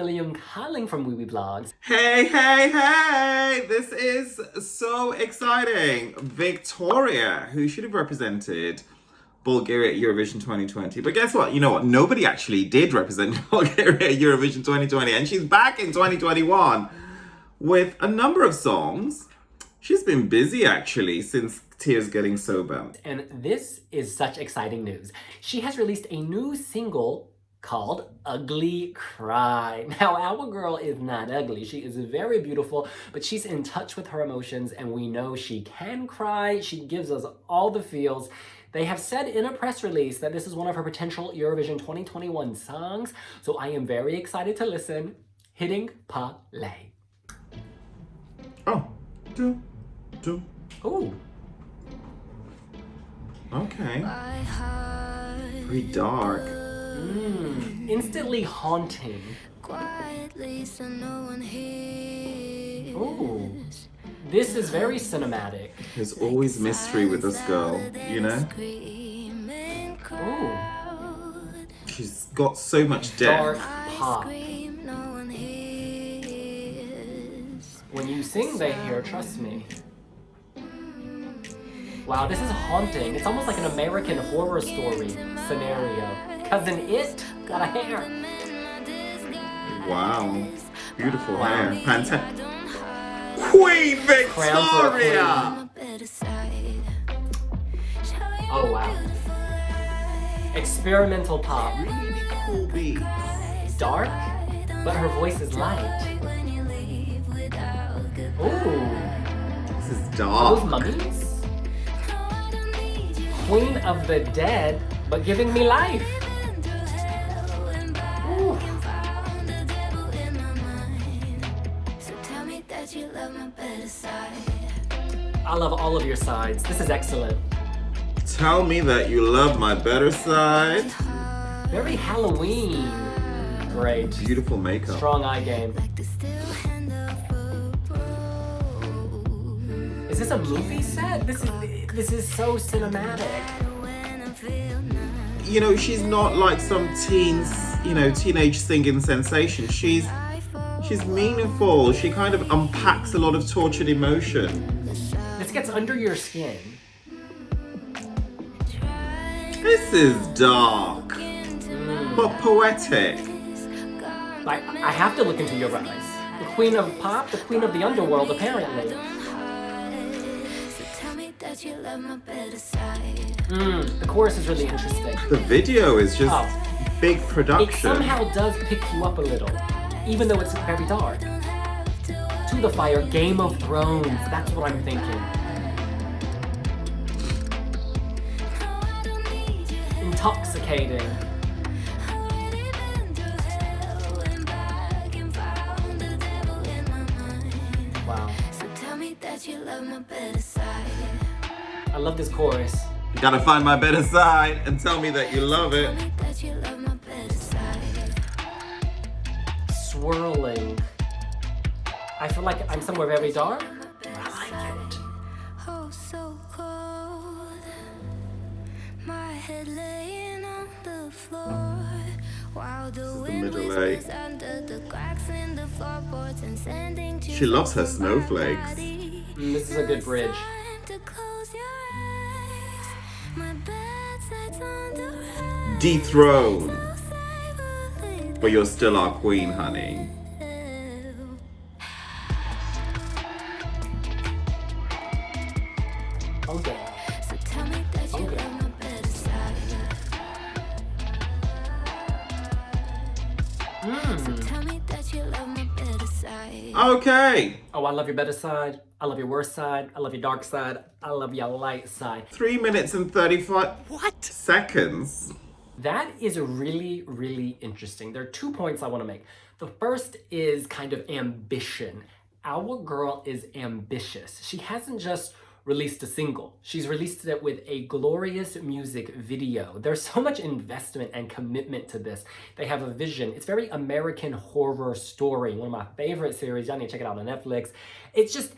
William calling from Wiwibloggs. Hey, hey, hey! This is so exciting. Victoria, who should have represented Bulgaria at Eurovision 2020. But guess what? You know what? Nobody actually did represent Bulgaria at Eurovision 2020. And she's back in 2021 with a number of songs. She's been busy actually since Tears Getting Sober. And this is such exciting news. She has released a new single called Ugly Cry. Now, our girl is not ugly. She is very beautiful, but she's in touch with her emotions, and we know she can cry. She gives us all the feels. They have said in a press release that this is one of her potential Eurovision 2021 songs, so I am very excited to listen. Hitting play. Oh, do. Ooh. Okay. Pretty dark. Instantly haunting. Quietly so no one hears. Ooh. This is very cinematic. There's always mystery with this girl, you know? Ooh. She's got so much Dark depth. pop. When you sing, they hear, trust me. Wow, this is haunting. It's almost like an American horror story scenario. Cousin It got a hair. Wow. Beautiful hair. Queen Victoria! Oh, wow. Experimental pop. Really cool beats. Dark, but her voice is light. Ooh. This is Are dark. those mummies? Queen of the dead, but giving me life. Ooh. I love all of your sides. This is excellent. Tell me that you love my better side. Very Halloween. Great. Beautiful makeup. Strong eye game. Is this a movie set? This is so cinematic. You know, she's not like some teenage singing sensation. She's meaningful. She kind of unpacks a lot of tortured emotion. This gets under your skin. This is dark, but poetic. I have to look into your eyes. The queen of pop, the queen of the underworld, apparently. The chorus is really interesting. The video is just big It production. somehow does pick you up a little, even though it's very dark. To the fire, Game of Thrones, that's what I'm thinking. Intoxicating. Wow. I love this chorus. You gotta find my better side and tell me that you love it. Swirling. I feel like I'm somewhere very dark. I like it. Oh, so cold. My head laying on the floor. While the wind middle whispers A. under the cracks in the floorboards and sending She loves her snowflakes. This is a good bridge. Dethroned. But you're still our queen, honey. Okay. Okay. Oh, I love your better side. I love your worst side. I love your dark side. I love your light side. 3 minutes and 35 seconds. That is really, really interesting. There are 2 points I want to make. The first is kind of ambition. Our girl is ambitious. She hasn't just released a single. She's released it with a glorious music video. There's so much investment and commitment to this. They have a vision. It's very American horror story. One of my favorite series. Y'all need to check it out on Netflix. It's just,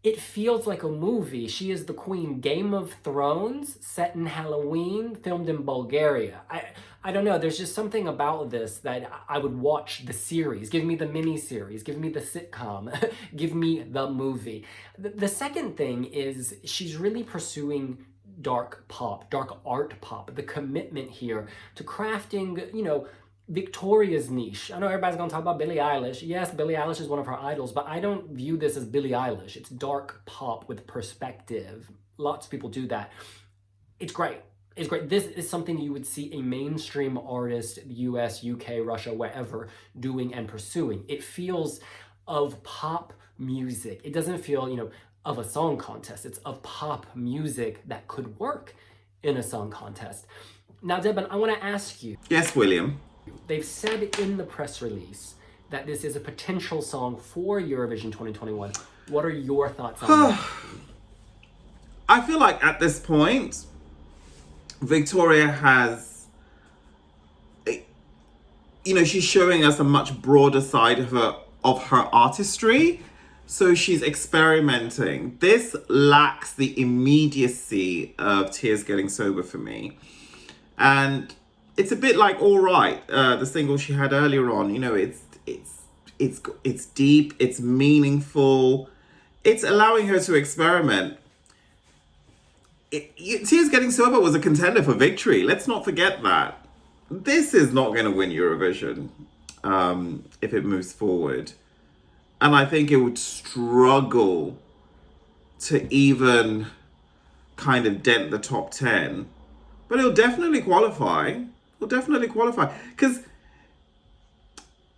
it feels like a movie. She is the queen. Game of Thrones, set in Halloween, filmed in Bulgaria. I don't know. There's just something about this that I would watch the series. Give me the mini series. Give me the sitcom. Give me the movie. The second thing is she's really pursuing dark pop, dark art pop. The commitment here to crafting, you know, Victoria's niche. I know everybody's gonna talk about Billie Eilish. Yes, Billie Eilish is one of her idols, but I don't view this as Billie Eilish. It's dark pop with perspective. Lots of people do that. It's great. It's great. This is something you would see a mainstream artist, US, UK, Russia, wherever, doing and pursuing. It feels of pop music. It doesn't feel, you know, of a song contest. It's of pop music that could work in a song contest. Now, Deben, I want to ask you. Yes, William. They've said in the press release that this is a potential song for Eurovision 2021. What are your thoughts on that? I feel like at this point, Victoria has, you know, she's showing us a much broader side of her artistry. So she's experimenting. This lacks the immediacy of Tears Getting Sober for me. And it's a bit like All Right, the single she had earlier on. You know, it's deep, it's meaningful, it's allowing her to experiment. Tears Getting Sober was a contender for victory. Let's not forget that. This is not going to win Eurovision if it moves forward. And I think it would struggle to even kind of dent the top 10. But it'll definitely qualify. Because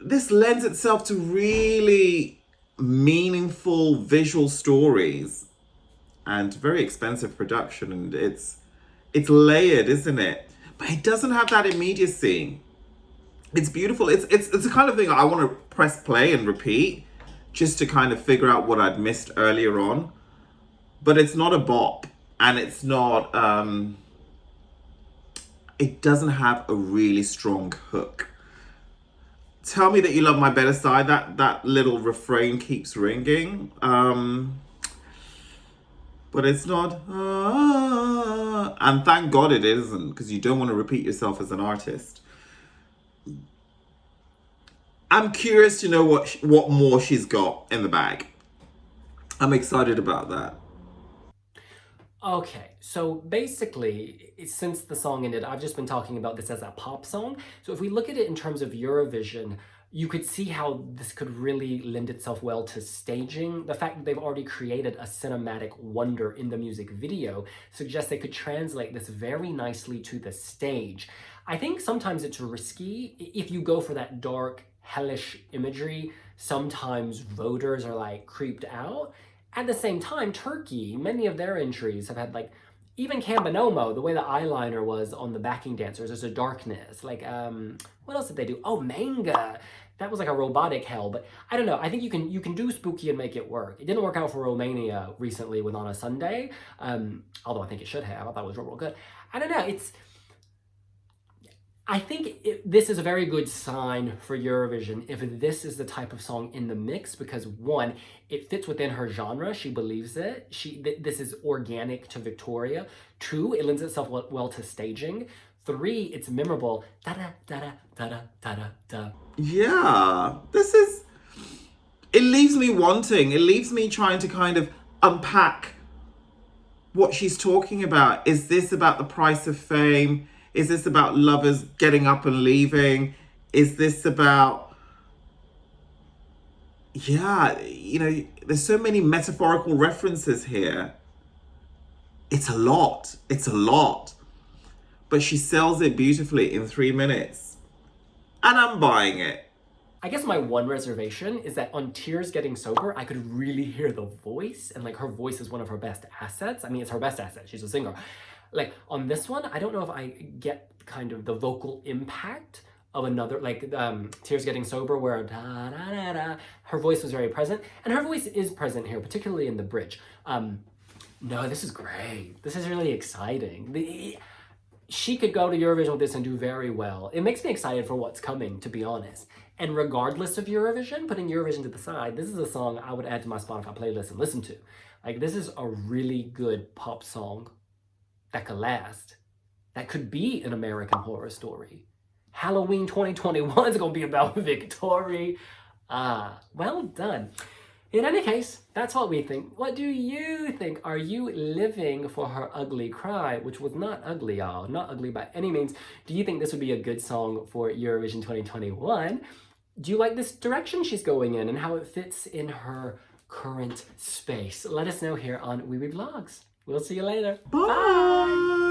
this lends itself to really meaningful visual stories and very expensive production. And it's layered, isn't it? But it doesn't have that immediacy. It's beautiful. It's the kind of thing I want to press play and repeat just to kind of figure out what I'd missed earlier on. But it's not a bop. And it's not... it doesn't have a really strong hook. Tell me that you love my better side. That little refrain keeps ringing. But it's not... and thank God it isn't, because you don't want to repeat yourself as an artist. I'm curious to know what more she's got in the bag. I'm excited about that. Okay, so basically, since the song ended, I've just been talking about this as a pop song. So if we look at it in terms of Eurovision, you could see how this could really lend itself well to staging. The fact that they've already created a cinematic wonder in the music video suggests they could translate this very nicely to the stage. I think sometimes it's risky if you go for that dark, hellish imagery. Sometimes voters are like creeped out. At the same time, Turkey, many of their entries have had like, even Cambinomo, the way the eyeliner was on the backing dancers, there's a darkness. Like, what else did they do? Oh, Manga. That was like a robotic hell, but I don't know. I think you can do spooky and make it work. It didn't work out for Romania recently with On a Sunday, although I think it should have. I thought it was real good. I don't know. I think this is a very good sign for Eurovision if this is the type of song in the mix, because one, it fits within her genre. She believes it. This is organic to Victoria. Two, it lends itself well to staging. Three, it's memorable. Da-da-da-da-da-da-da-da. Yeah, it leaves me wanting. It leaves me trying to kind of unpack what she's talking about. Is this about the price of fame? Is this about lovers getting up and leaving? Is this about... Yeah, you know, there's so many metaphorical references here. It's a lot. But she sells it beautifully in 3 minutes. And I'm buying it. I guess my one reservation is that on Tears Getting Sober, I could really hear the voice, and like her voice is one of her best assets. I mean, it's her best asset. She's a singer. Like on this one, I don't know if I get kind of the vocal impact of another, like Tears Getting Sober, where da, da, da, da, her voice was very present, and her voice is present here, particularly in the bridge. No, this is great. This is really exciting. She could go to Eurovision with this and do very well. It makes me excited for what's coming, to be honest. And regardless of Eurovision, putting Eurovision to the side, this is a song I would add to my Spotify playlist and listen to. Like, this is a really good pop song that could last. That could be an American Horror Story. Halloween 2021 is gonna be about Victoria. Well done. In any case, that's what we think. What do you think? Are you living for her ugly cry, which was not ugly, y'all, not ugly by any means? Do you think this would be a good song for Eurovision 2021? Do you like this direction she's going in and how it fits in her current space? Let us know here on Wiwibloggs. We'll see you later. Bye.